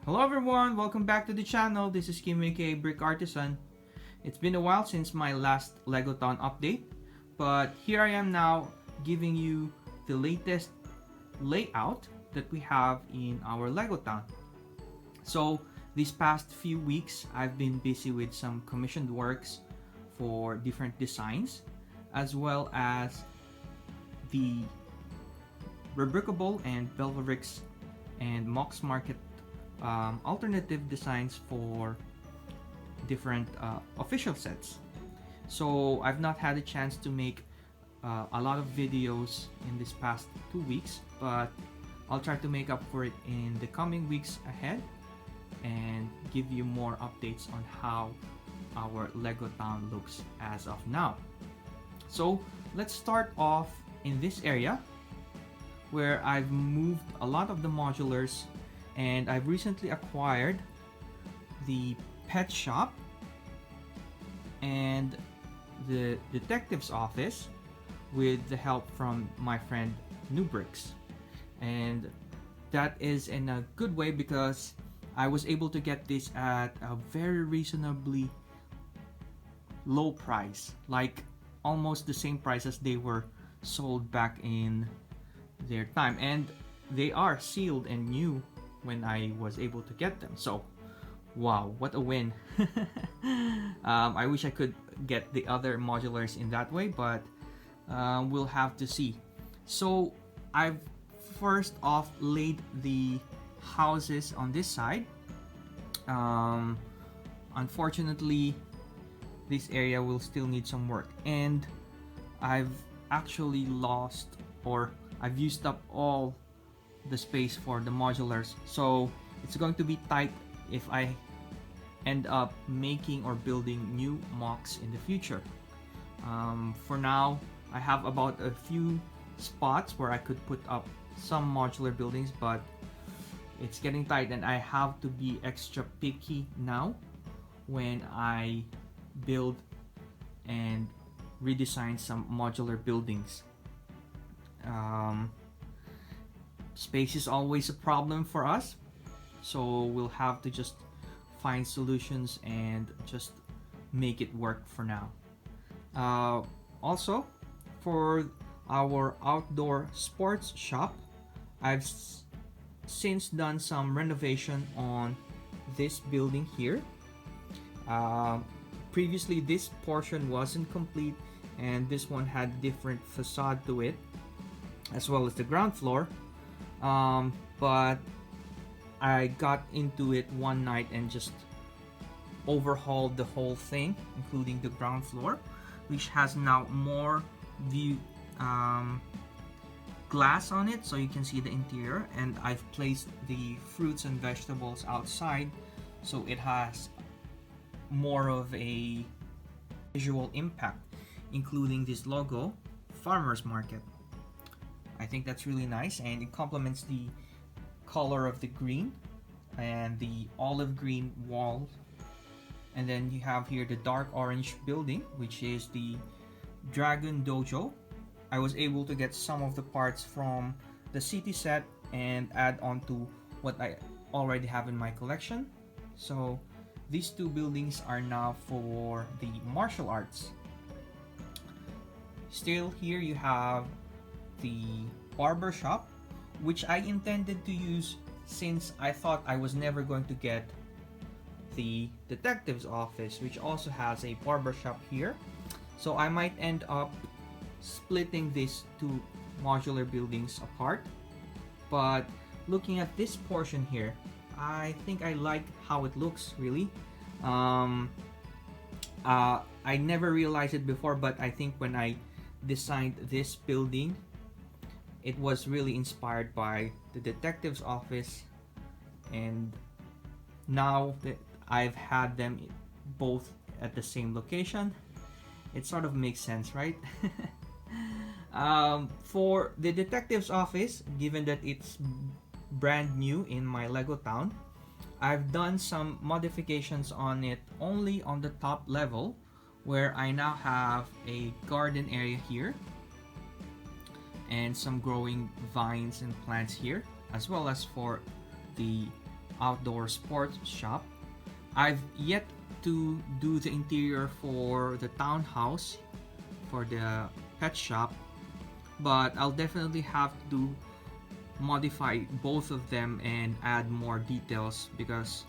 Hello everyone, welcome back to the channel. This is Kim aka Brick Artisan. It's been a while since my last Lego Town update, but here I am now giving you the latest layout that we have in our Lego Town. So these past few weeks I've been busy with some commissioned works for different designs, as well as the Rebrickable and Belvabricks and MOCs Market alternative designs for different official sets. So I've not had a chance to make a lot of videos in this past 2 weeks, but I'll try to make up for it in the coming weeks ahead and give you more updates on how our Lego Town looks as of now. So let's start off in this area where I've moved a lot of the modulars, and I've recently acquired the pet shop and the detective's office with the help from my friend Nubricks. And that is in a good way because I was able to get this at a very reasonably low price, like almost the same price as they were sold back in their time, and they are sealed and new when I was able to get them. So wow, what a win. I wish I could get the other modulars in that way, but we'll have to see. So I've first off laid the houses on this side. Unfortunately, this area will still need some work, and I've actually lost, or I've used up all the space for the modulars, so it's going to be tight if I end up making or building new MOCs in the future. For now, I have about a few spots where I could put up some modular buildings, but it's getting tight and I have to be extra picky now when I build and redesign some modular buildings. Space is always a problem for us, so we'll have to just find solutions and just make it work for now. Also, for our outdoor sports shop, I've since done some renovation on this building here. Previously this portion wasn't complete, and this one had different facade to it, as well as the ground floor. But I got into it one night and just overhauled the whole thing, including the ground floor, which has now more view glass on it, so you can see the interior. And I've placed the fruits and vegetables outside, so it has more of a visual impact, including this logo, Farmers Market. I think that's really nice, and it complements the color of the green and the olive green wall. And then you have here the dark orange building, which is the Dragon Dojo. I was able to get some of the parts from the city set and add on to what I already have in my collection. So these two buildings are now for the martial arts. Still, here you have the barber shop, which I intended to use since I thought I was never going to get the detective's office, which also has a barber shop here. So I might end up splitting these two modular buildings apart. But looking at this portion here, I think I like how it looks, really. I never realized it before, but I think when I designed this building, it was really inspired by the detective's office, and now that I've had them both at the same location, it sort of makes sense, right? For the detective's office, given that it's brand new in my Lego Town, I've done some modifications on it only on the top level, where I now have a garden area here and some growing vines and plants here, as well as for the outdoor sports shop. I've yet to do the interior for the townhouse, for the pet shop, but I'll definitely have to modify both of them and add more details because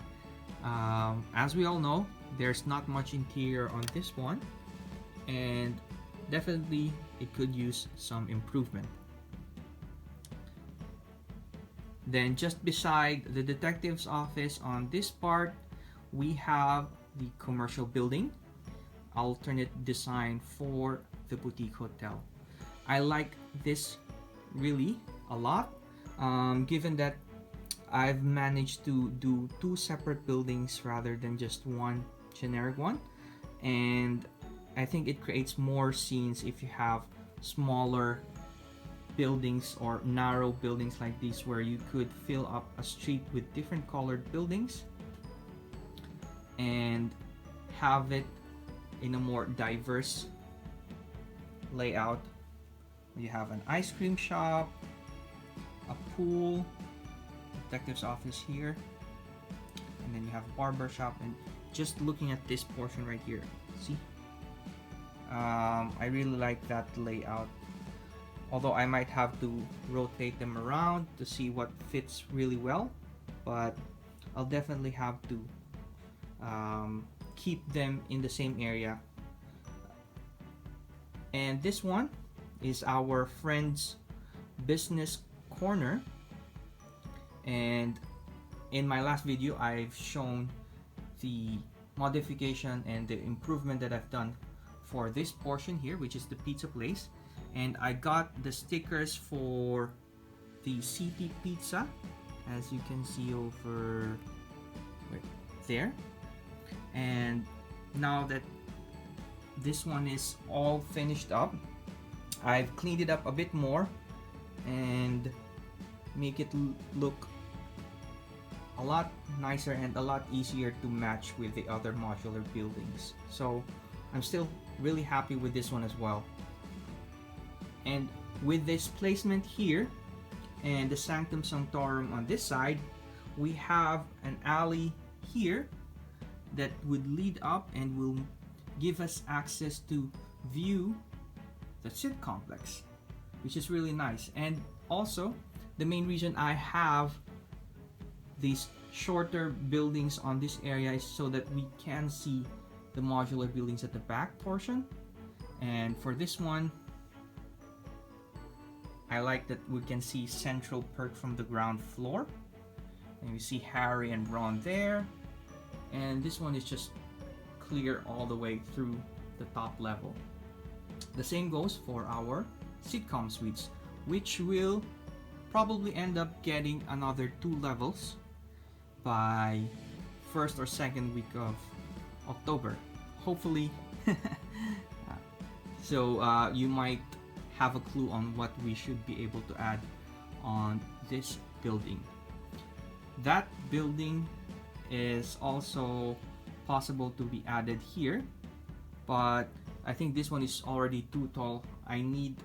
as we all know, there's not much interior on this one, and definitely it could use some improvement. Then just beside the detective's office on this part, we have the commercial building, alternate design for the boutique hotel. I like this really a lot, given that I've managed to do two separate buildings rather than just one generic one, and I think it creates more scenes if you have smaller buildings or narrow buildings like these, where you could fill up a street with different colored buildings and have it in a more diverse layout. You have an ice cream shop, a pool, detective's office here, and then you have a barber shop. And just looking at this portion right here, see, I really like that layout, although I might have to rotate them around to see what fits really well, but I'll definitely have to keep them in the same area. And this one is our friend's business corner, and in my last video I've shown the modification and the improvement that I've done for this portion here, which is the pizza place. And I got the stickers for the city pizza, as you can see over right there. And now that this one is all finished up, I've cleaned it up a bit more and make it look a lot nicer and a lot easier to match with the other modular buildings. So I'm still really happy with this one as well. And with this placement here and the sanctum sanctorum on this side, we have an alley here that would lead up and will give us access to view the sit complex, which is really nice. And also, the main reason I have these shorter buildings on this area is so that we can see the modular buildings at the back portion. And for this one, I like that we can see Central Perk from the ground floor, and we see Harry and Ron there. And this one is just clear all the way through the top level. The same goes for our Sitcom Suites, which will probably end up getting another 2 levels by first or second week of October, hopefully. So you might have a clue on what we should be able to add on this building. That building is also possible to be added here, but I think this one is already too tall. I need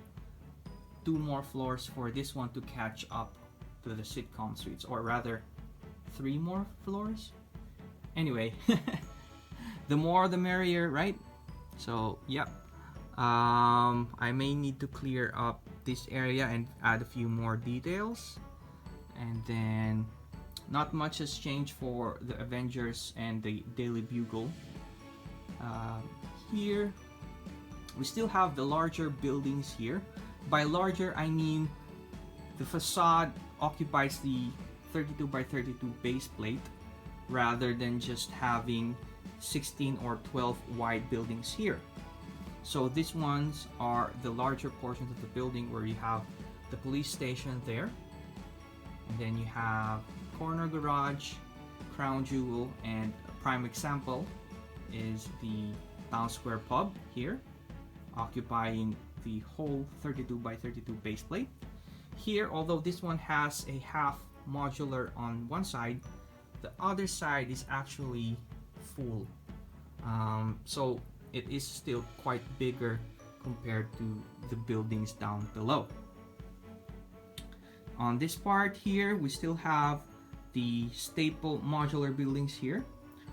2 more floors for this one to catch up to the Sitcom Suites, or rather 3 more floors. Anyway, the more the merrier, right? So yep, I may need to clear up this area and add a few more details. And then not much has changed for the Avengers and the Daily Bugle. Here we still have the larger buildings here. By larger, I mean the facade occupies the 32 by 32 base plate rather than just having 16 or 12 wide buildings here. So these ones are the larger portions of the building, where you have the police station there, and then you have corner garage, crown jewel, and a prime example is the Town Square pub here, occupying the whole 32 by 32 base plate. Here, although this one has a half modular on one side, the other side is actually full. So it is still quite bigger compared to the buildings down below. On this part here, we still have the staple modular buildings here,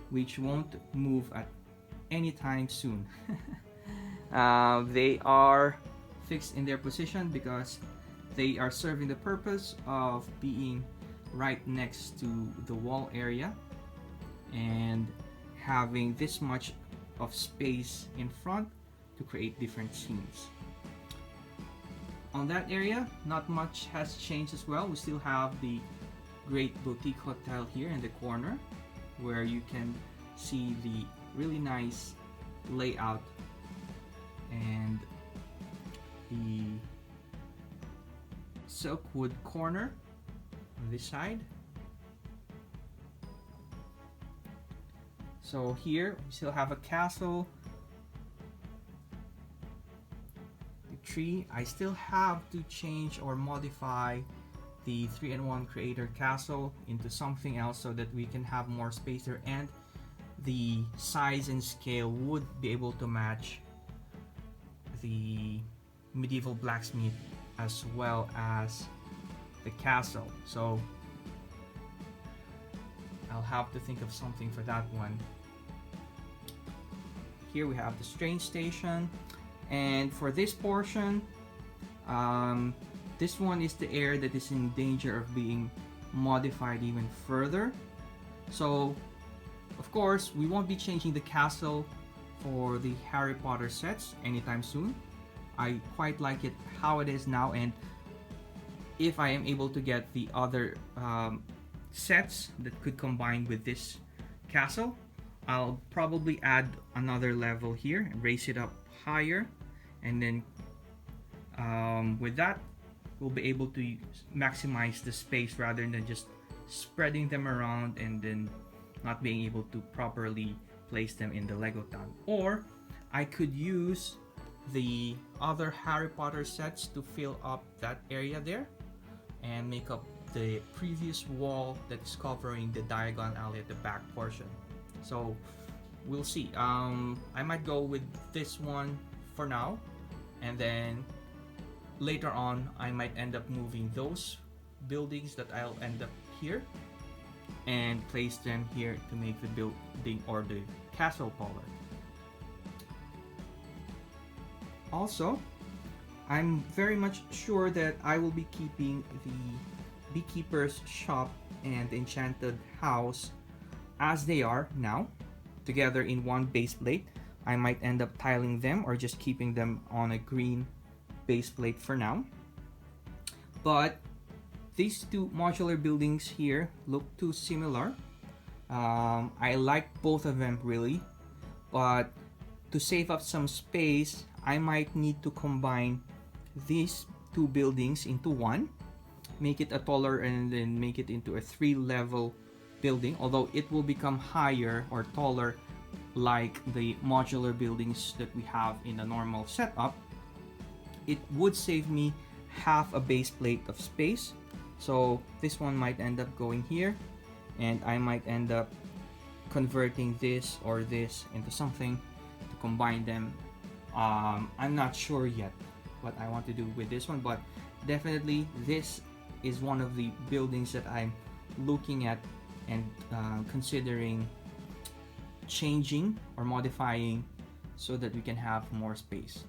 which won't move at any time soon. They are fixed in their position because they are serving the purpose of being right next to the wall area and having this much of space in front to create different scenes. On that area, not much has changed as well. We still have the great boutique hotel here in the corner where you can see the really nice layout and the silkwood corner on this side. So here we still have a castle, the tree. I still have to change or modify the 3-in-1 creator castle into something else so that we can have more space there, and the size and scale would be able to match the medieval blacksmith as well as the castle. So I'll have to think of something for that one. Here we have the train station, and for this portion, this one is the area that is in danger of being modified even further. So of course we won't be changing the castle for the Harry Potter sets anytime soon. I quite like it how it is now, and if I am able to get the other sets that could combine with this castle, I'll probably add another level here and raise it up higher, and then with that we'll be able to maximize the space rather than just spreading them around and then not being able to properly place them in the Lego town. Or I could use the other Harry Potter sets to fill up that area there and make up the previous wall that's covering the Diagon Alley at the back portion. So we'll see. I might go with this one for now, and then later on I might end up moving those buildings that I'll end up here and place them here to make the building or the castle taller. Also, I'm very much sure that I will be keeping the Beekeeper's shop and the Enchanted house as they are now, together in one base plate. I might end up tiling them or just keeping them on a green base plate for now. But these two modular buildings here look too similar. I like both of them really, but to save up some space, I might need to combine these two buildings into one, make it a taller, and then make it into a 3-level building, although it will become higher or taller like the modular buildings that we have in a normal setup. It would save me half a base plate of space. So this one might end up going here, and I might end up converting this or this into something to combine them. I'm not sure yet what I want to do with this one, but definitely this is one of the buildings that I'm looking at and considering changing or modifying so that we can have more space.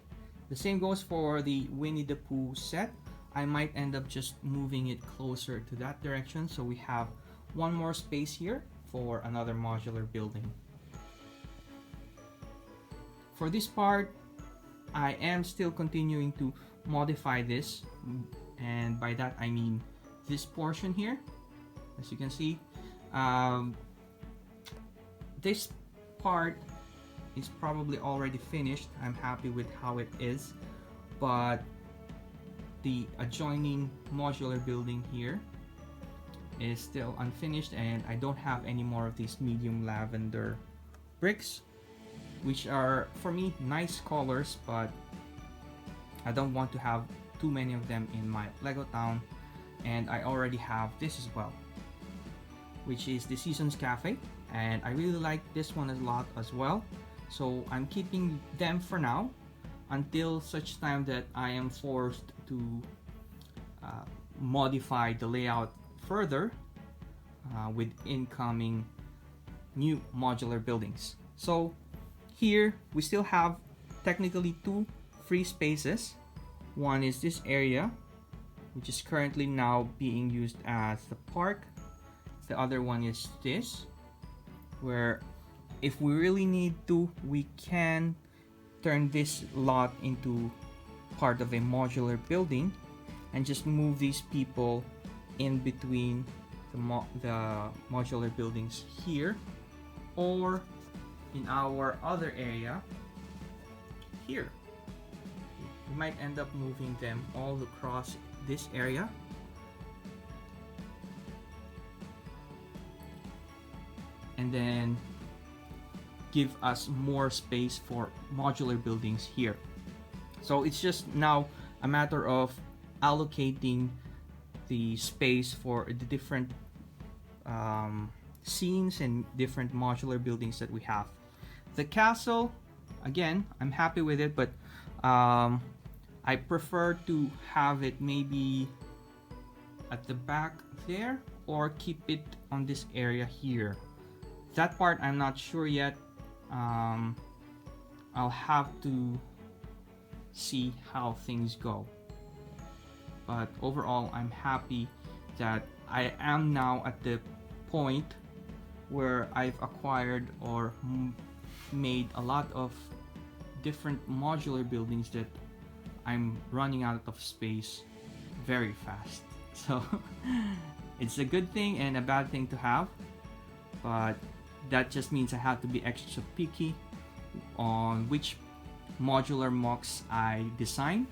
The same goes for the Winnie the Pooh set. I might end up just moving it closer to that direction so we have one more space here for another modular building. For this part, I am still continuing to modify this, and by that I mean this portion here. As you can see, this part is probably already finished. I'm happy with how it is, but the adjoining modular building here is still unfinished, and I don't have any more of these medium lavender bricks, which are for me nice colors, but I don't want to have too many of them in my Lego town. And I already have this as well, which is the Seasons Cafe, and I really like this one a lot as well. So I'm keeping them for now until such time that I am forced to modify the layout further. with incoming new modular buildings. So here we still have technically two free spaces. One is this area, which is currently now being used as the park. The other one is this, where if we really need to, we can turn this lot into part of a modular building and just move these people in between the modular buildings here, or in our other area here. We might end up moving them all across this area. And then give us more space for modular buildings here. So it's just now a matter of allocating the space for the different scenes and different modular buildings that we have. The castle, again, I'm happy with it, but I prefer to have it maybe at the back there, or keep it on this area here. That part I'm not sure yet. I'll have to see how things go. But overall, I'm happy that I am now at the point where I've acquired or made a lot of different modular buildings that I'm running out of space very fast. So it's a good thing and a bad thing to have, but that just means I have to be extra picky on which modular MOCs I design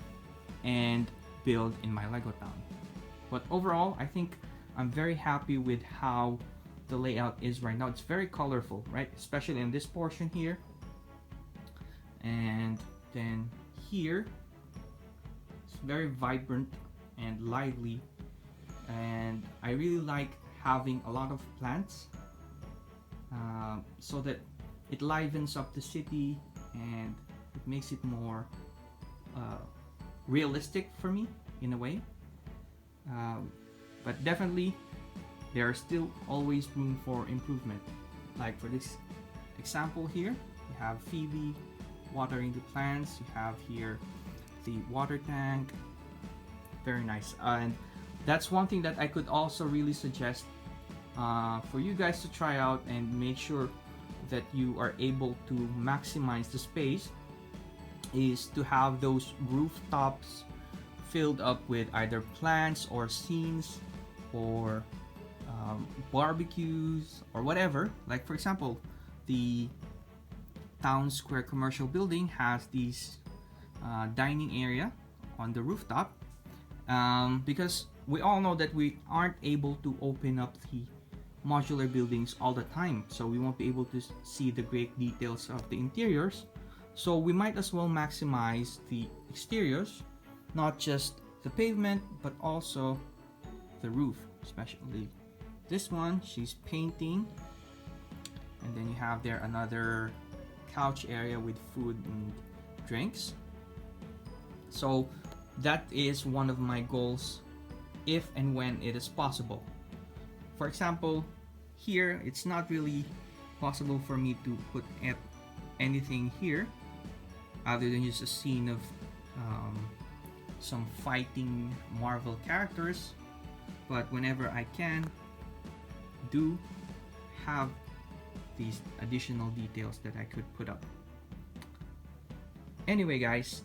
and build in my Lego town. But overall, I think I'm very happy with how the layout is right now. It's very colorful, right? Especially in this portion here. And then here, it's very vibrant and lively. And I really like having a lot of plants so that it livens up the city and it makes it more realistic for me in a way. But definitely there are still always room for improvement. Like for this example here, you have Phoebe watering the plants, you have here the water tank. Very nice. And that's one thing that I could also really suggest for you guys to try out and make sure that you are able to maximize the space, is to have those rooftops filled up with either plants or scenes or barbecues or whatever. Like for example, the town square commercial building has these dining area on the rooftop, because we all know that we aren't able to open up the modular buildings all the time, so we won't be able to see the great details of the interiors. So we might as well maximize the exteriors, not just the pavement but also the roof. Especially this one, she's painting, and then you have there another couch area with food and drinks. So that is one of my goals if and when it is possible. For example, here it's not really possible for me to put anything here other than just a scene of some fighting Marvel characters, but whenever I can, do have these additional details that I could put up. Anyway guys,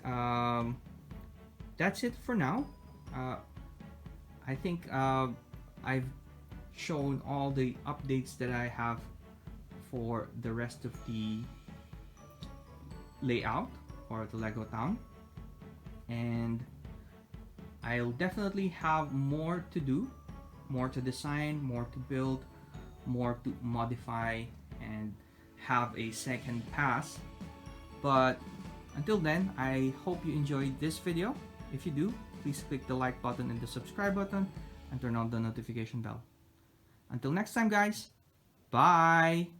that's it for now. I think I've shown all the updates that I have for the rest of the layout or the Lego town, and I'll definitely have more to do, more to design, more to build, more to modify, and have a second pass. But until then, I hope you enjoyed this video. If you do, please click the like button and the subscribe button and turn on the notification bell. Until next time guys, bye!